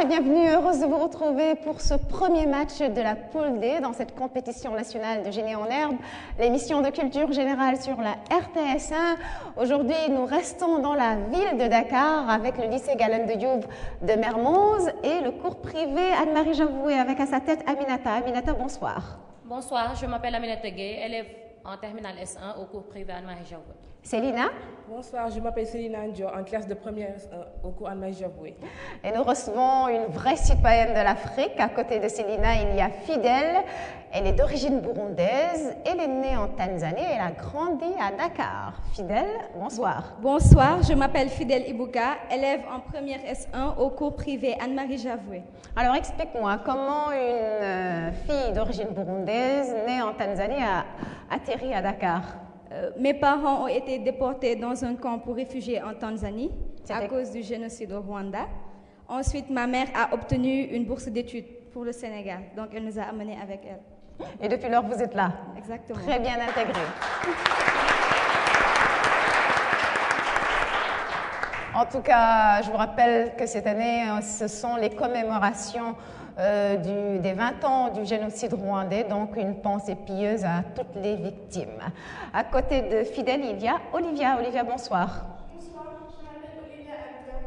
bienvenue, heureuse de vous retrouver pour ce premier match de la Poule D dans cette compétition nationale de génie en herbe, l'émission de culture générale sur la RTS1. Aujourd'hui, nous restons dans la ville de Dakar avec le lycée Galandou Diouf de Mermoz et le cours privé Anne-Marie Javoué avec à sa tête Aminata. Aminata, bonsoir. Bonsoir, je m'appelle Aminata Gueye, élève en terminale S1 au cours privé Anne-Marie Javoué. Célina. Bonsoir, je m'appelle Célina Ndio, en classe de première au cours Anne-Marie Javoué. Et nous recevons une vraie citoyenne de l'Afrique. À côté de Célina, il y a Fidèle. Elle est d'origine burundaise. Elle est née en Tanzanie. Elle a grandi à Dakar. Fidèle, bonsoir. Bonsoir, je m'appelle Fidèle Ibouka, élève en première S1 au cours privé Anne-Marie Javoué. Alors explique-moi, comment une fille d'origine burundaise née en Tanzanie a atterri à Dakar? Mes parents ont été déportés dans un camp pour réfugiés en Tanzanie à cause du génocide au Rwanda. Ensuite, ma mère a obtenu une bourse d'études pour le Sénégal, donc elle nous a amenés avec elle. Et depuis lors, vous êtes là? Exactement. Très bien intégré. En tout cas, je vous rappelle que cette année, ce sont les commémorations des 20 ans du génocide rwandais, donc une pensée pieuse à toutes les victimes. À côté de Fidèle, il y a Olivia. Olivia, bonsoir. Bonsoir, je m'appelle Olivia Adja,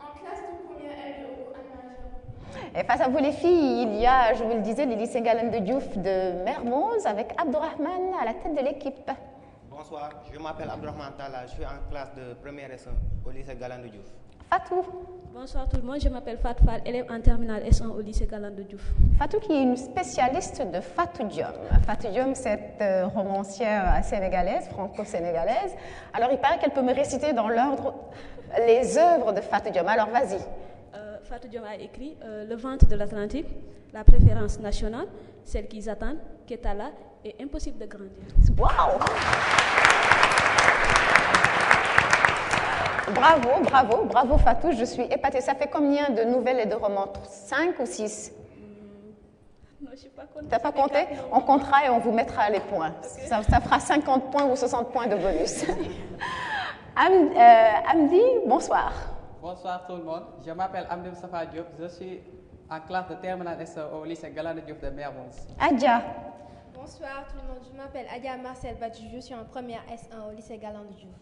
en classe de première L de au Anne-Marie. Et face à vous les filles, il y a, je vous le disais, le lycée Galandou Diouf de Mermoz avec Abdourahmane à la tête de l'équipe. Bonsoir, je m'appelle Abdourahmane Talla, je suis en classe de première S1 au lycée Galandou Diouf. Fatou. Bonsoir tout le monde, je m'appelle Fatou Fall, élève en terminale S1 au lycée Galandou Diouf. Fatou qui est une spécialiste de Fatou Diom. Fatou Diom, cette romancière sénégalaise, franco-sénégalaise. Alors il paraît qu'elle peut me réciter dans l'ordre les œuvres de Fatou Diom. Alors vas-y. Fatou Diom a écrit Le ventre de l'Atlantique, La préférence nationale, Celle qu'ils attendent, Ketala et Impossible de grandir. Waouh! Bravo, bravo, bravo Fatou, je suis épatée. Ça fait combien de nouvelles et de romans? 5 ou 6? Non, je ne sais pas compter. Tu n'as pas compté? On comptera et on vous mettra les points. Okay. Ça fera 50 points ou 60 points de bonus. Amdi, bonsoir. Bonsoir tout le monde, je m'appelle Amdi Moustapha Diop, je suis en classe de terminale S au lycée Galandou Diouf de Mermoz. Adja. Bonsoir tout le monde, je m'appelle Adja Marcel Badjou, je suis en première S1 au lycée Galandou Diouf.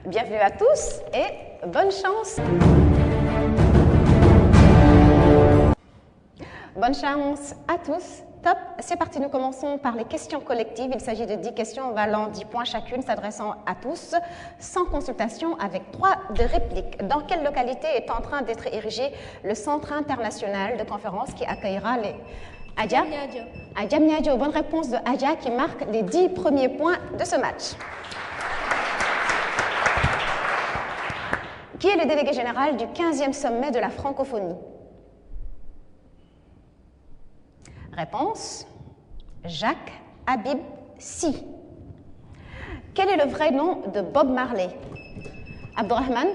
Bienvenue à tous et bonne chance. Bonne chance à tous. Top, c'est parti, nous commençons par les questions collectives. Il s'agit de 10 questions valant 10 points chacune, s'adressant à tous, sans consultation, avec 3 de répliques. Dans quelle localité est en train d'être érigé le Centre international de conférences qui accueillera les... Adja? Adja Mniadio. Bonne réponse de Adja qui marque les 10 premiers points de ce match. Qui est le délégué général du 15e sommet de la francophonie? Réponse, Jacques Habib Sy. Quel est le vrai nom de Bob Marley? Abdourahmane?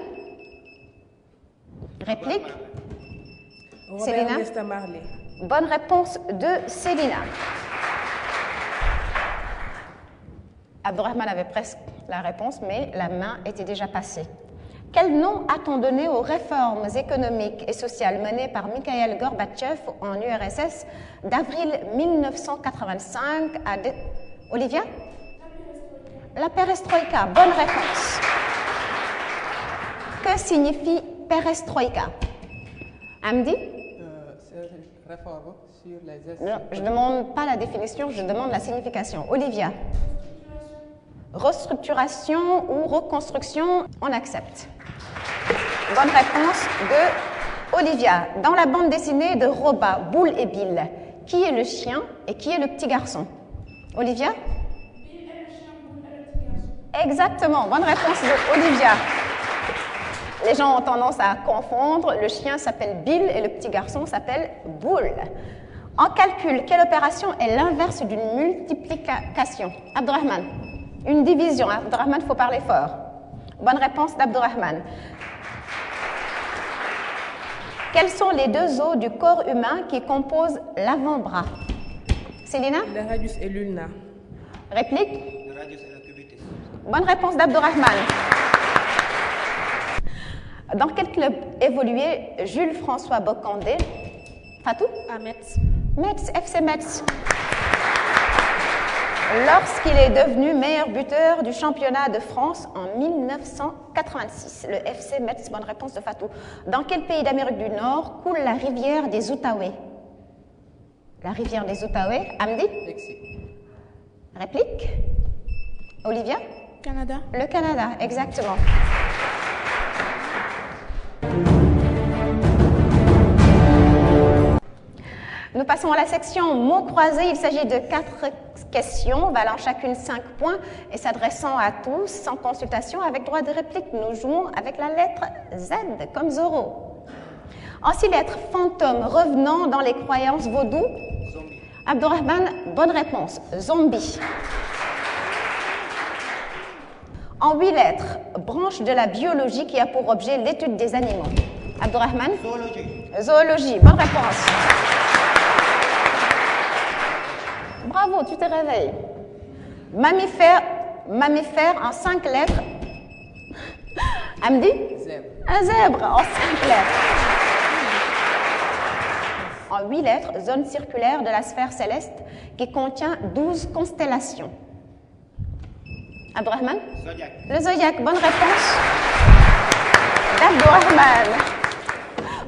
Réplique? Célina? Robert Marley. Bonne réponse de Célina. Abdourahmane avait presque la réponse, mais la main était déjà passée. Quel nom a-t-on donné aux réformes économiques et sociales menées par Mikhaïl Gorbatchev en URSS d'avril 1985 à... Olivia? La perestroïka. Bonne réponse. Que signifie perestroïka? Amdi? C'est une réforme sur les essais. Non, je ne demande pas la définition, je demande la signification. Olivia? Restructuration ou reconstruction, on accepte. Bonne réponse de Olivia. Dans la bande dessinée de Roba, Boule et Bill, qui est le chien et qui est le petit garçon? Olivia? Bill est le chien, Boule est le petit garçon. Exactement, bonne réponse de Olivia. Les gens ont tendance à confondre. Le chien s'appelle Bill et le petit garçon s'appelle Boule. En calcul, quelle opération est l'inverse d'une multiplication? Abdourahmane? Une division. Abdourahmane, il faut parler fort. Bonne réponse d'Abdourahmane. Quels sont les 2 os du corps humain qui composent l'avant-bras? Célina? Le radius et l'ulna. Réplique? Le radius et le cubitus. Bonne réponse d'Abdourahmane. Dans quel club évoluait Jules François Bocandé? Fatou? À Metz. Metz, FC Metz. Lorsqu'il est devenu meilleur buteur du championnat de France en 1986. Le FC Metz, bonne réponse de Fatou. Dans quel pays d'Amérique du Nord coule la rivière des Outaouais? La rivière des Outaouais, Amdi? Mexique. Réplique? Olivia? Canada. Le Canada, exactement. Nous passons à la section mots croisés. Il s'agit de 4 questions valant chacune 5 points et s'adressant à tous sans consultation avec droit de réplique. Nous jouons avec la lettre Z comme Zorro. En 6 lettres, fantôme revenant dans les croyances vaudou. Zombie. Abdourahman, bonne réponse. Zombie. En 8 lettres, branche de la biologie qui a pour objet l'étude des animaux. Abdourahman? Zoologie. Zoologie, bonne réponse. Bravo, tu te réveilles. Mammifère en 5 lettres. Amdi? Zèbre. Un zèbre en 5 lettres. En 8 lettres, zone circulaire de la sphère céleste qui contient 12 constellations. Abdourahman? Zodiac. Le zodiaque, bonne réponse d'Abdourahman.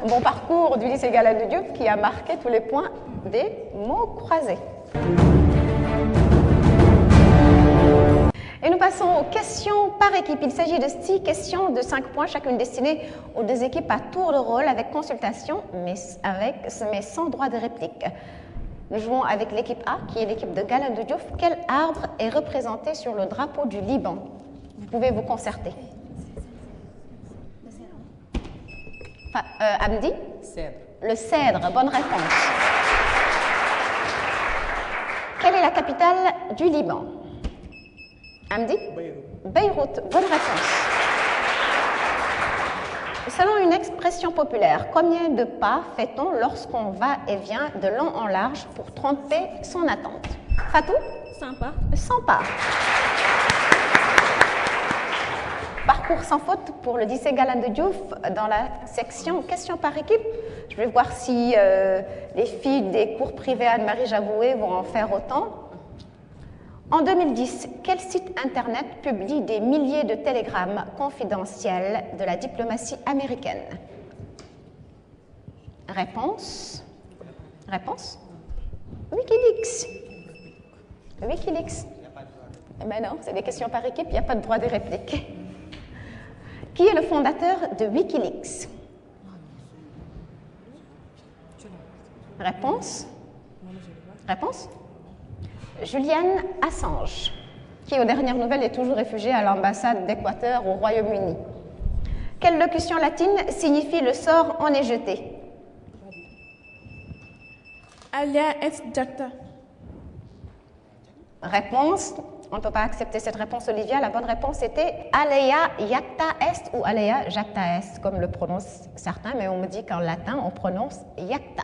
Bon parcours du lycée Galandou Diouf qui a marqué tous les points des mots croisés. Et nous passons aux questions par équipe. Il s'agit de 6 questions de 5 points, chacune destinée aux 2 équipes à tour de rôle avec consultation, mais sans droit de réplique. Nous jouons avec l'équipe A, qui est l'équipe de Galandou Diouf. Quel arbre est représenté sur le drapeau du Liban? Vous pouvez vous concerter. Amdi? Cèdre. Le cèdre, bonne réponse. Quelle est la capitale du Liban? Amdi? Beyrouth, bonne réponse. Selon une expression populaire, combien de pas fait-on lorsqu'on va et vient de long en large pour tromper son attente? Fatou? 100 pas. 100 pas. Parcours sans faute pour le lycée Galandou Diouf dans la section questions par équipe. Je vais voir si les filles des cours privés Anne-Marie Javoué vont en faire autant. En 2010, quel site internet publie des milliers de télégrammes confidentiels de la diplomatie américaine? Réponse? Wikileaks. Wikileaks. Mais non, c'est des questions par équipe, il n'y a pas de droit de réplique. Qui est le fondateur de Wikileaks? Réponse? Julian Assange, qui aux dernières nouvelles est toujours réfugié à l'ambassade d'Équateur au Royaume-Uni. Quelle locution latine signifie le sort en est jeté? Alia est jacta. Réponse? On ne peut pas accepter cette réponse, Olivia. La bonne réponse était Alea jacta est ou Alea jacta est, comme le prononcent certains, mais on me dit qu'en latin, on prononce jacta.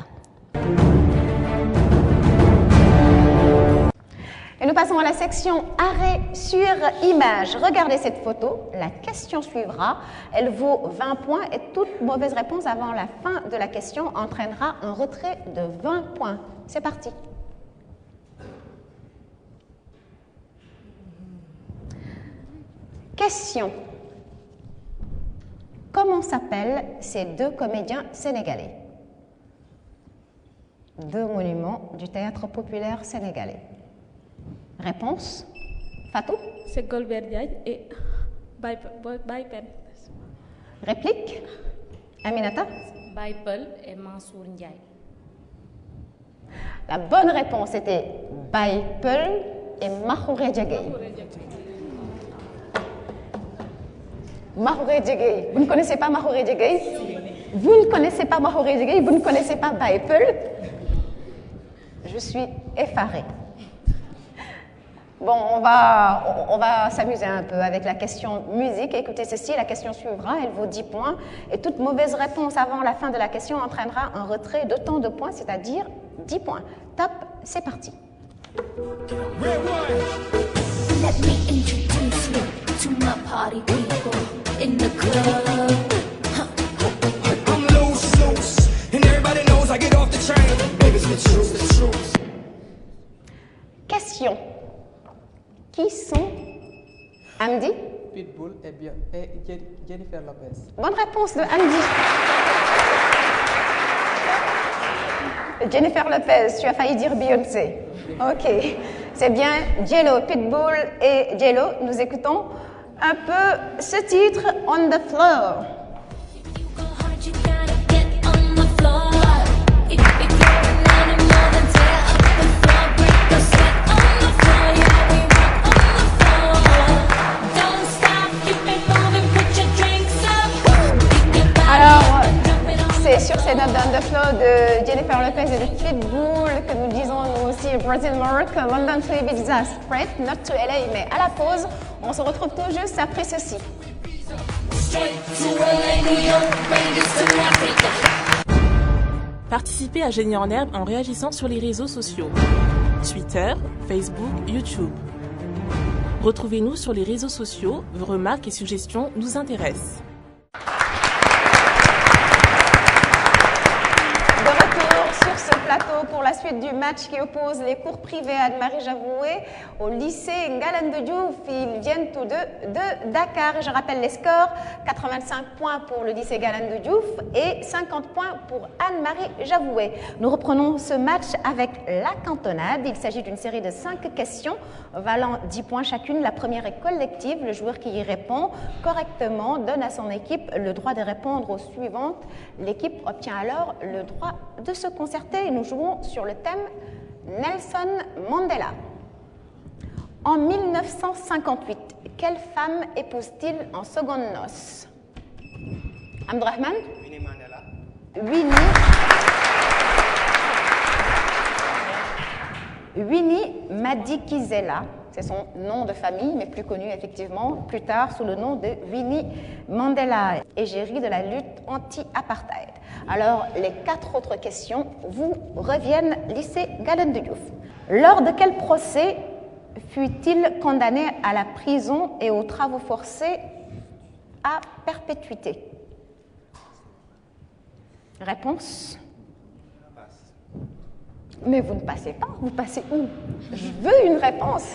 Et nous passons à la section arrêt sur image. Regardez cette photo, la question suivra. Elle vaut 20 points et toute mauvaise réponse avant la fin de la question entraînera un retrait de 20 points. C'est parti. Question. Comment s'appellent ces 2 comédiens sénégalais? 2 monuments du théâtre populaire sénégalais. Réponse? Fatou? C'est Golbert Diagne et Baye Pen. Réplique? Aminata? Baye Peul et Mansour Ndiaye. La bonne réponse était Baye Peul et Mahouré Diagué. Mahouré Diagué. Vous ne connaissez pas Mahouré Diagué? Vous ne connaissez pas Mahouré Diagué? Vous ne connaissez pas Baye Peul? Je suis effarée. Bon, on va s'amuser un peu avec la question musique. Écoutez ceci, la question suivra, elle vaut 10 points. Et toute mauvaise réponse avant la fin de la question entraînera un retrait d'autant de points, c'est-à-dire 10 points. Top, c'est parti. Let me introduce you to my party people in the club. Question. Qui sont Amdi? Pitbull et Jennifer Lopez. Bonne réponse de Amdi. Jennifer Lopez, tu as failli dire Beyoncé. Ok, c'est bien J-Lo, Pitbull et J-Lo. Nous écoutons un peu ce titre, On the Floor. C'est sur ces notes d'On the Floor de Jennifer Lopez et de Pitbull que nous disons nous aussi Brazil Morocco, London to Ibiza, Straight, not to LA, mais à la pause. On se retrouve tout juste après ceci. Participez à Génie en herbe en réagissant sur les réseaux sociaux. Twitter, Facebook, YouTube. Retrouvez-nous sur les réseaux sociaux, vos remarques et suggestions nous intéressent. Sur ce plateau pour la suite du match qui oppose les cours privés Anne-Marie Javoué au lycée Ngalandou Diouf. Ils viennent tous deux de Dakar. Et je rappelle les scores, 85 points pour le lycée Ngalandou Diouf et 50 points pour Anne-Marie Javoué. Nous reprenons ce match avec la cantonade. Il s'agit d'une série de 5 questions valant 10 points chacune. La première est collective. Le joueur qui y répond correctement donne à son équipe le droit de répondre aux suivantes. L'équipe obtient alors le droit de se concerter et nous jouons sur le thème Nelson Mandela. En 1958, quelle femme épouse-t-il en secondes noces? Abdurrahman? Winnie Mandela. Winnie Madikizela, c'est son nom de famille, mais plus connu effectivement plus tard sous le nom de Winnie Mandela, égérie de la lutte anti-apartheid. Alors, les 4 autres questions vous reviennent, lycée Ngalandou Diouf. Lors de quel procès fut-il condamné à la prison et aux travaux forcés à perpétuité? Réponse? Mais vous ne passez pas, vous passez où? Je veux une réponse.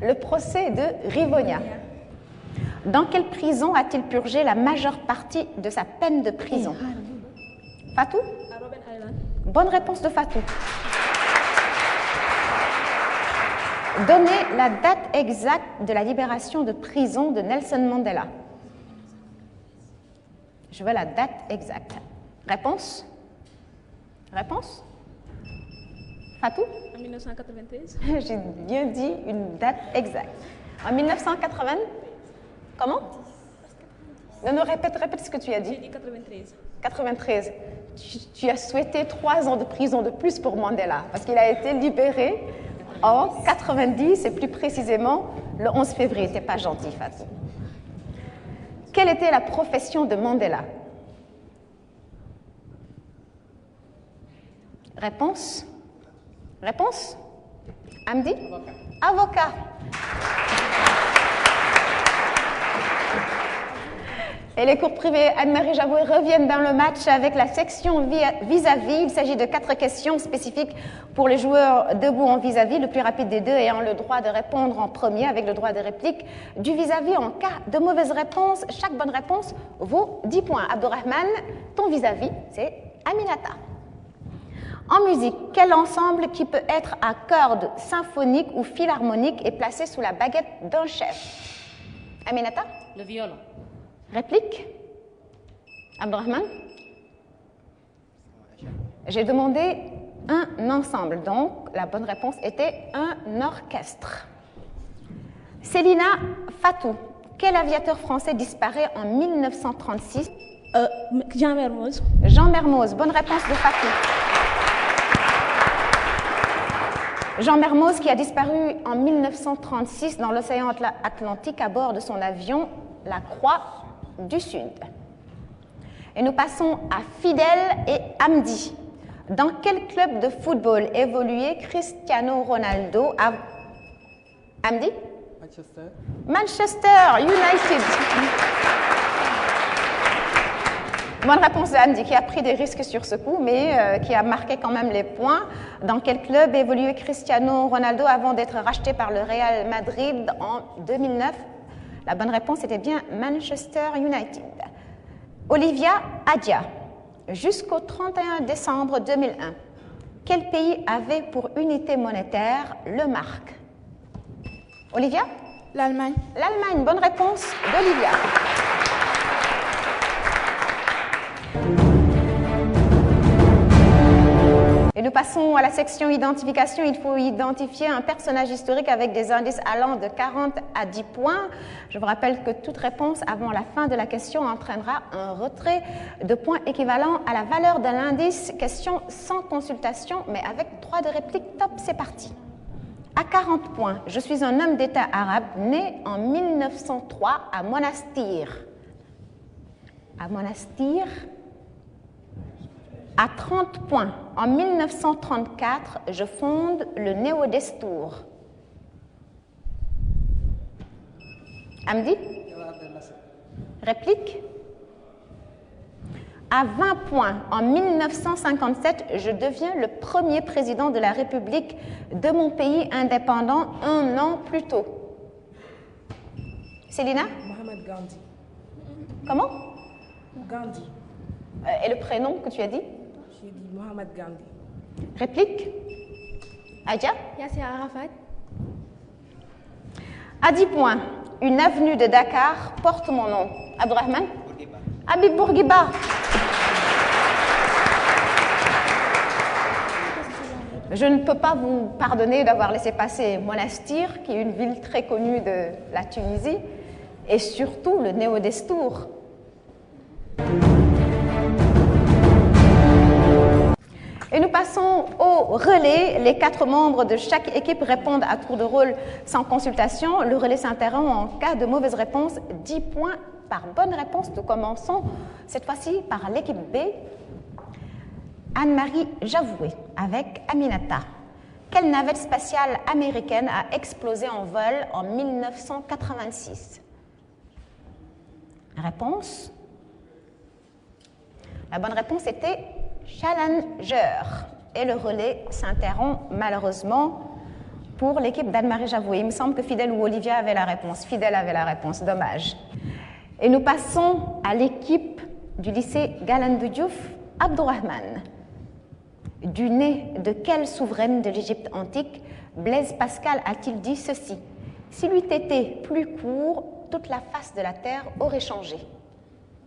Le procès de Rivonia. Dans quelle prison a-t-il purgé la majeure partie de sa peine de prison? Fatou? À Robben Island. Bonne réponse de Fatou. Donnez la date exacte de la libération de prison de Nelson Mandela. Je veux la date exacte. Réponse? Réponse? Fatou? En 1993. J'ai bien dit une date exacte. En 1980? Comment? Non, répète ce que tu as dit. J'ai dit 93. 93. Tu as souhaité 3 ans de prison de plus pour Mandela, parce qu'il a été libéré en 90, et plus précisément le 11 février. T'es pas gentil, Fatou. Quelle était la profession de Mandela? Réponse? Réponse? Amdi? Avocat. Et les cours privés Anne-Marie Javoué reviennent dans le match avec la section vis-à-vis. Il s'agit de 4 questions spécifiques pour les joueurs debout en vis-à-vis, le plus rapide des deux ayant le droit de répondre en premier avec le droit de réplique du vis-à-vis. En cas de mauvaise réponse, chaque bonne réponse vaut 10 points. Abdurrahman, ton vis-à-vis, c'est Aminata. En musique, quel ensemble qui peut être à cordes symphoniques ou philharmoniques est placé sous la baguette d'un chef? Aminata? Le violon. Réplique? Abdurrahman? J'ai demandé un ensemble, donc la bonne réponse était un orchestre. Célina Fatou, quel aviateur français disparaît en 1936? Jean Mermoz. Jean Mermoz, bonne réponse de Fatou. Jean Mermoz qui a disparu en 1936 dans l'océan Atlantique à bord de son avion, la Croix du Sud. Et nous passons à Fidèle et Amdi. Dans quel club de football évoluait Cristiano Ronaldo? Amdi? Manchester. Manchester United. Bonne réponse de Andy, qui a pris des risques sur ce coup, mais qui a marqué quand même les points. Dans quel club évoluait Cristiano Ronaldo avant d'être racheté par le Real Madrid en 2009? La bonne réponse était bien Manchester United. Olivia Adia, jusqu'au 31 décembre 2001, quel pays avait pour unité monétaire le mark? Olivia? L'Allemagne. L'Allemagne, bonne réponse d'Olivia. Et nous passons à la section identification. Il faut identifier un personnage historique avec des indices allant de 40 à 10 points. Je vous rappelle que toute réponse avant la fin de la question entraînera un retrait de points équivalent à la valeur de l'indice. Question sans consultation, mais avec droit de réplique. Top, c'est parti. À 40 points, je suis un homme d'État arabe né en 1903 à Monastir. À Monastir. À 30 points, en 1934, je fonde le Néo-Destour. Hamdi? Réplique? À 20 points, en 1957, je deviens le premier président de la République de mon pays indépendant un an plus tôt. Célina? Mohamed Gandhi. Comment? Gandhi. Et le prénom que tu as dit? J'ai dit Mohamed Gandhi. Réplique? Adja? Yasser Arafat. À 10 points, une avenue de Dakar porte mon nom. Abdourahmane? Bourguiba. Habib Bourguiba. Je ne peux pas vous pardonner d'avoir laissé passer Monastir, qui est une ville très connue de la Tunisie, et surtout le Néo-Destour. Et nous passons au relais. Les 4 membres de chaque équipe répondent à tour de rôle sans consultation. Le relais s'interrompt en cas de mauvaise réponse. 10 points par bonne réponse. Nous commençons cette fois-ci par l'équipe B. Anne-Marie Javoué avec Aminata. Quelle navette spatiale américaine a explosé en vol en 1986? Réponse? La bonne réponse était Challenger. Et le relais s'interrompt malheureusement pour l'équipe d'Anne-Marie Javoué. Il me semble que Fidèle ou Olivia avait la réponse. Fidèle avait la réponse, dommage. Et nous passons à l'équipe du lycée Galandou Diouf, Abdourahmane. Du nez de quelle souveraine de l'Égypte antique Blaise Pascal a-t-il dit ceci? S'il eût été plus court, toute la face de la terre aurait changé.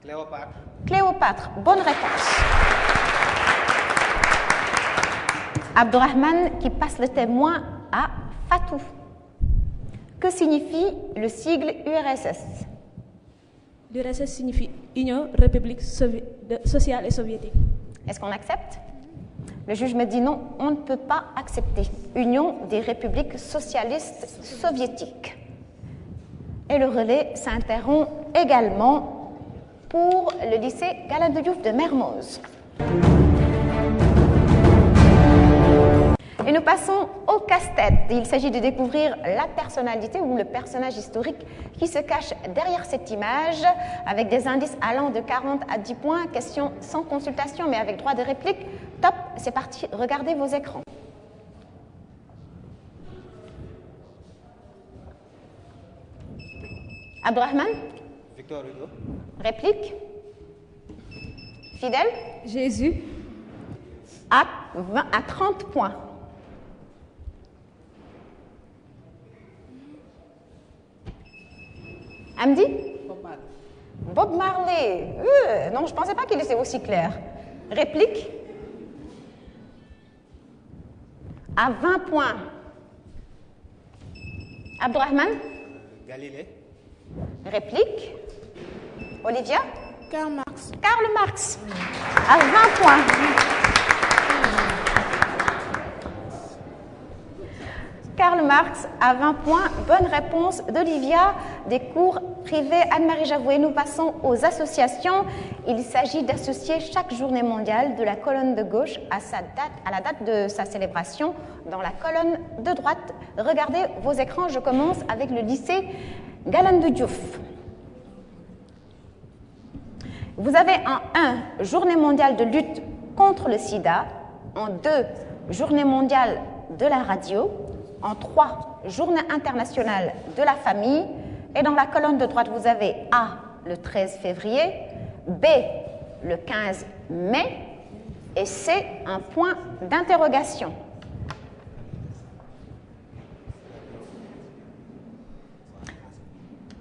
Cléopâtre. Cléopâtre, bonne réponse. Abdourahmane qui passe le témoin à Fatou. Que signifie le sigle URSS? L'URSS signifie Union République Sociale et Soviétique. Est-ce qu'on accepte? Le juge me dit non, on ne peut pas accepter. Union des républiques socialistes soviétiques. Et le relais s'interrompt également pour le lycée Galandou Diouf de Mermoz. Et nous passons au casse-tête. Il s'agit de découvrir la personnalité ou le personnage historique qui se cache derrière cette image avec des indices allant de 40 à 10 points. Question sans consultation mais avec droit de réplique. Top, c'est parti, regardez vos écrans. Abdourahmane? Victor Hugo. Réplique? Fidèle? Jésus. À 30 points. Hamdi? Bob Marley. Bob Marley. Non, je ne pensais pas qu'il était aussi clair. Réplique? À 20 points. Abdourahmane? Galilée. Réplique? Olivia? Karl Marx. Karl Marx. À 20 points. Karl Marx à 20 points. Bonne réponse d'Olivia des cours privés Anne-Marie Javoué. Nous passons aux associations. Il s'agit d'associer chaque journée mondiale de la colonne de gauche à la date de sa célébration dans la colonne de droite. Regardez vos écrans. Je commence avec le lycée Galandou Diouf. Vous avez en 1, Journée mondiale de lutte contre le sida. En 2, Journée mondiale de la radio. En 3, Journée internationale de la famille. Et dans la colonne de droite, vous avez A, le 13 février, B, le 15 mai, et C, un point d'interrogation.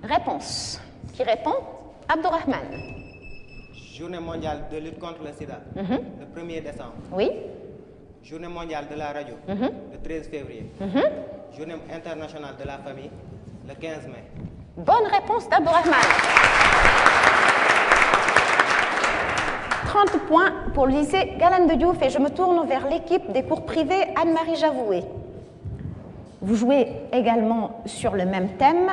Réponse. Qui répond? Abdourahmane. Journée mondiale de lutte contre le sida, le 1er décembre. Oui. Journée mondiale de la radio, le 13 février. Journée internationale de la famille, le 15 mai. Bonne réponse d'Abdourahmane. 30 points pour le lycée Galandou Diouf et je me tourne vers l'équipe des cours privés Anne-Marie Javoué. Vous jouez également sur le même thème.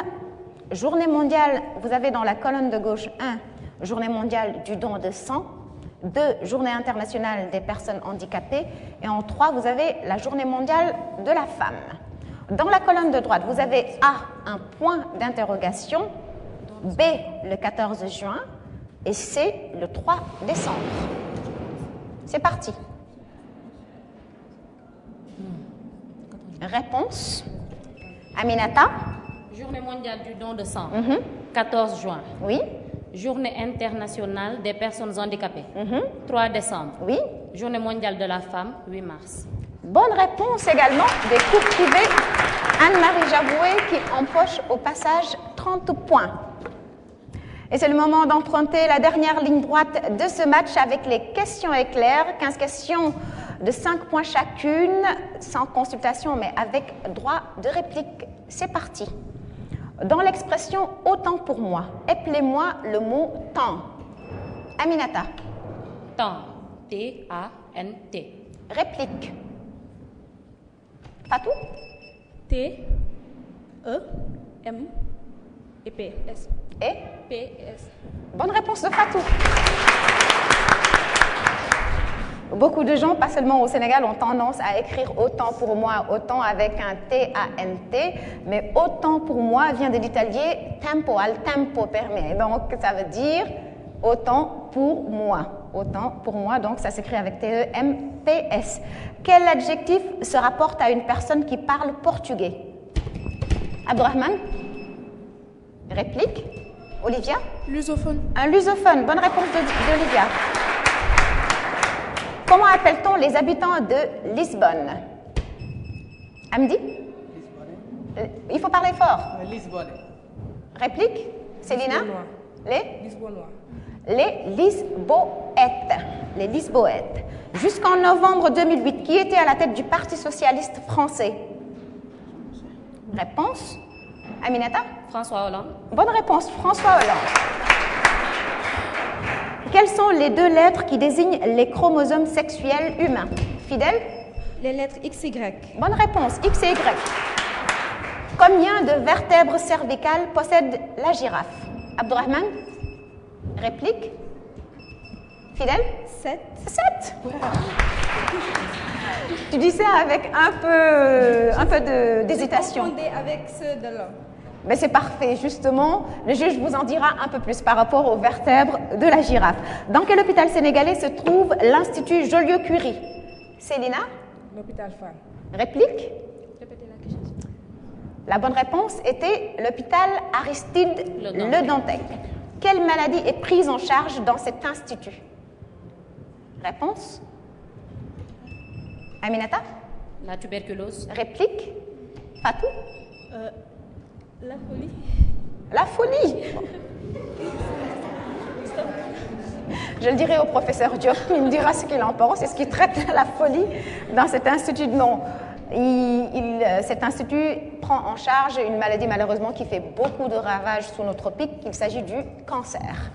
Journée mondiale, vous avez dans la colonne de gauche 1, Journée mondiale du don de sang, 2, Journée internationale des personnes handicapées et en 3, vous avez la Journée mondiale de la femme. Dans la colonne de droite, vous avez A, un point d'interrogation, B, le 14 juin et C, le 3 décembre. C'est parti. Réponse. Aminata. Journée mondiale du don de sang, 14 juin. Oui. Journée internationale des personnes handicapées, 3 décembre. Oui. Journée mondiale de la femme, 8 mars. Bonne réponse également des cours privés Anne-Marie Javoué qui empoche au passage 30 points. Et c'est le moment d'emprunter la dernière ligne droite de ce match avec les questions éclairs, 15 questions de 5 points chacune, sans consultation mais avec droit de réplique. C'est parti. Dans l'expression « autant pour moi », appelez-moi le mot « temps ». Aminata. Temps. T-A-N-T. Réplique. Fatou. T, E, M et P, S. Et P, S. Bonne réponse de Fatou. Beaucoup de gens, pas seulement au Sénégal, ont tendance à écrire autant pour moi, autant avec un T-A-N-T, mais autant pour moi vient de l'italien tempo, al tempo per me. Donc ça veut dire autant pour moi. Autant pour moi, donc ça s'écrit avec T-E-M-P-S. Quel adjectif se rapporte à une personne qui parle portugais? Abdourahmane. Réplique. Olivia. Lusophone. Un lusophone. Bonne réponse d'Olivia. Comment appelle-t-on les habitants de Lisbonne? Amdi? Il faut parler fort. Lisbonne. Réplique? Célina? Les? Lisbonnois. Les Lisboètes. Les Lisboètes. Jusqu'en novembre 2008, qui était à la tête du Parti socialiste français? Réponse? Aminata? François Hollande. Bonne réponse, François Hollande. Quelles sont les 2 lettres qui désignent les chromosomes sexuels humains? Fidèle? Les lettres X, Y. Bonne réponse, X et Y. Combien de vertèbres cervicales possède la girafe? Abdourahmane? Réplique? Fidèle? 7. 7. Tu dis ça avec un peu d'hésitation. Confondez avec ceux de l'homme. Mais c'est parfait, justement. Le juge vous en dira un peu plus par rapport aux vertèbres de la girafe. Dans quel hôpital sénégalais se trouve l'Institut Joliot-Curie? Célina? L'hôpital Fann. Réplique? Répétez la question. La bonne réponse était l'hôpital Aristide Le Dantec. Quelle maladie est prise en charge dans cet institut? Réponse? Aminata? La tuberculose. Réplique? Fatou? La folie. La folie. Je le dirai au professeur Diop, il me dira ce qu'il en pense. Est-ce qu'il traite la folie dans cet institut? Non. Cet institut prend en charge une maladie malheureusement qui fait beaucoup de ravages sous nos tropiques. Il s'agit du cancer.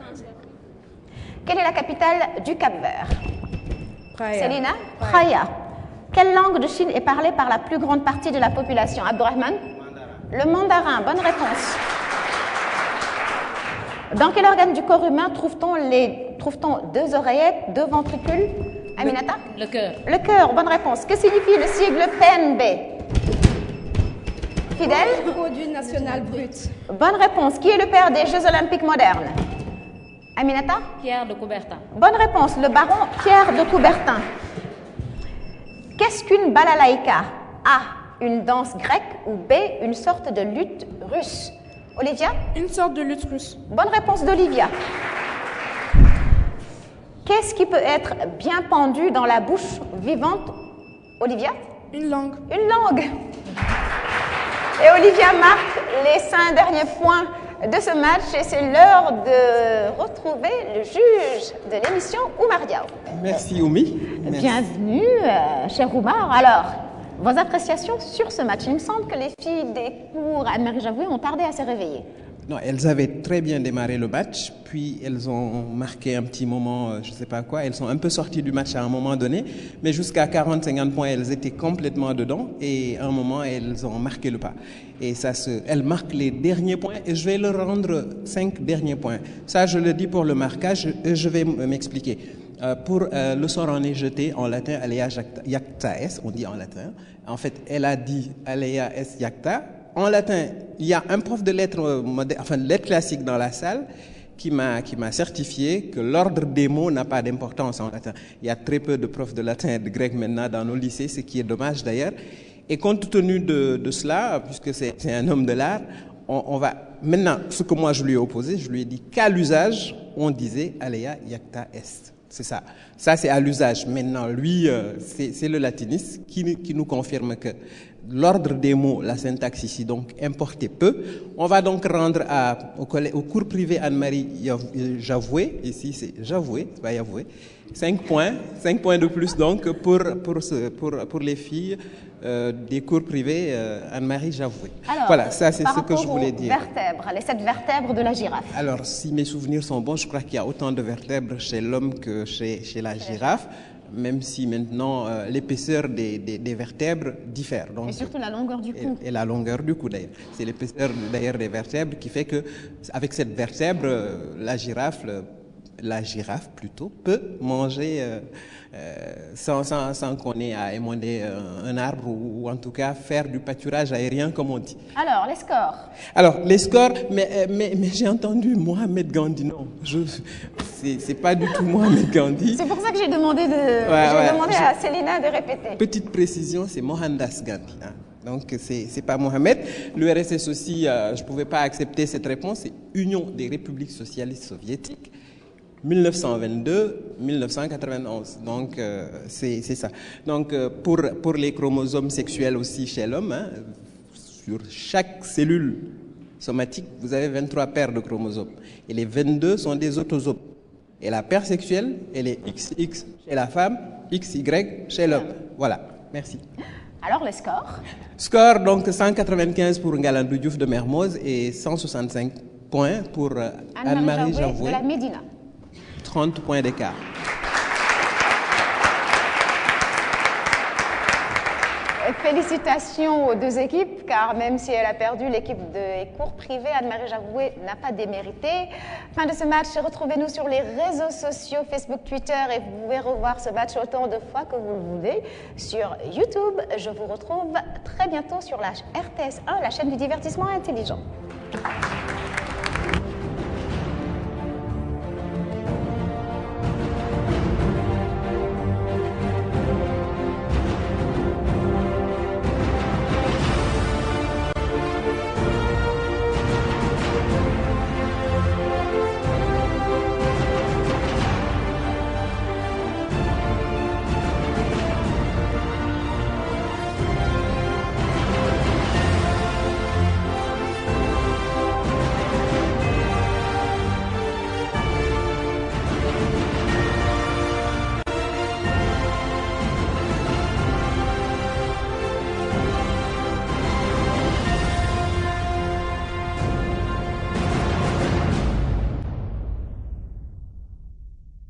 Quelle est la capitale du Cap-Vert? Praia. Célina? Praia. Quelle langue de Chine est parlée par la plus grande partie de la population? Abdourahmane? Le mandarin. Bonne réponse. Dans quel organe du corps humain trouve-t-on 2 oreillettes, 2 ventricules? Aminata? Le cœur. Le cœur. Bonne réponse. Que signifie le sigle PNB? Fidèle? Produit national brut. Bonne réponse. Qui est le père des Jeux olympiques modernes? Aminata? Pierre de Coubertin. Bonne réponse, le baron Pierre de Coubertin. Qu'est-ce qu'une balalaïka? A, une danse grecque ou B, une sorte de lutte russe? Olivia? Une sorte de lutte russe. Bonne réponse d'Olivia. Qu'est-ce qui peut être bien pendu dans la bouche vivante? Olivia? Une langue. Une langue. Et Olivia marque les 5 derniers points de ce match et c'est l'heure de retrouver le juge de l'émission, Oumar Diaw. Merci Oumi. Merci. Bienvenue, cher Oumar. Alors, vos appréciations sur ce match. Il me semble que les filles des cours Anne-Marie Javoué ont tardé à se réveiller. Non, elles avaient très bien démarré le match, puis elles ont marqué un petit moment, je ne sais pas quoi, elles sont un peu sorties du match à un moment donné, mais jusqu'à 40-50 points, elles étaient complètement dedans, et à un moment, elles ont marqué le pas. Et elles marquent les derniers points, et je vais leur rendre 5 derniers points. Ça, je le dis pour le marquage, et je vais m'expliquer. Pour le sort en est jeté en latin, alea jacta est, on dit en latin. En fait, elle a dit alea est jacta. En latin, il y a un prof de lettres, lettres classiques dans la salle qui m'a certifié que l'ordre des mots n'a pas d'importance en latin. Il y a très peu de profs de latin et de grec maintenant dans nos lycées, ce qui est dommage d'ailleurs. Et compte tenu de cela, puisque c'est un homme de l'art, on va... Maintenant, ce que moi je lui ai opposé, je lui ai dit qu'à l'usage, on disait alea jacta est. C'est ça. Ça, c'est à l'usage. Maintenant, lui, c'est le latiniste qui nous confirme que l'ordre des mots, la syntaxe ici, donc, importait peu. On va donc rendre au cours privé Anne-Marie Javoué, ici c'est Javoué, c'est pas Javoué, 5 points de plus donc pour les filles des cours privés Anne-Marie Javoué. Alors, voilà, ça c'est ce que je voulais dire. Vertèbres, les 7 vertèbres de la girafe. Alors, si mes souvenirs sont bons, je crois qu'il y a autant de vertèbres chez l'homme que chez la girafe. Même si maintenant l'épaisseur des vertèbres diffère. Donc, et surtout la longueur du cou. Et la longueur du cou d'ailleurs. C'est l'épaisseur d'ailleurs des vertèbres qui fait que avec cette vertèbre, la girafe plutôt peut manger sans qu'on ait à émonder un arbre ou en tout cas faire du pâturage aérien comme on dit. Alors, les scores. Alors, les scores, mais j'ai entendu Mohamed Gandhi, non, c'est pas du tout Mohamed Gandhi. C'est pour ça que j'ai demandé, à Célina de répéter. Petite précision, c'est Mohandas Gandhi. Hein. Donc, c'est pas Mohamed. L'URSS aussi, je ne pouvais pas accepter cette réponse, c'est Union des républiques socialistes soviétiques. 1922-1991, donc c'est ça. Donc pour les chromosomes sexuels aussi chez l'homme, hein, sur chaque cellule somatique, vous avez 23 paires de chromosomes. Et les 22 sont des autosomes. Et la paire sexuelle, elle est XX chez la femme, XY chez l'homme. Voilà, merci. Alors les scores? Score, donc 195 pour Ngalandou Diouf de Mermoz et 165 points pour Anne-Marie Javoué de la Médina. 30 points d'écart. Félicitations aux deux équipes, car même si elle a perdu, l'équipe de cours privés Anne-Marie Javoué n'a pas démérité. Fin de ce match, retrouvez-nous sur les réseaux sociaux, Facebook, Twitter, et vous pouvez revoir ce match autant de fois que vous le voulez sur YouTube. Je vous retrouve très bientôt sur la RTS 1, la chaîne du divertissement intelligent.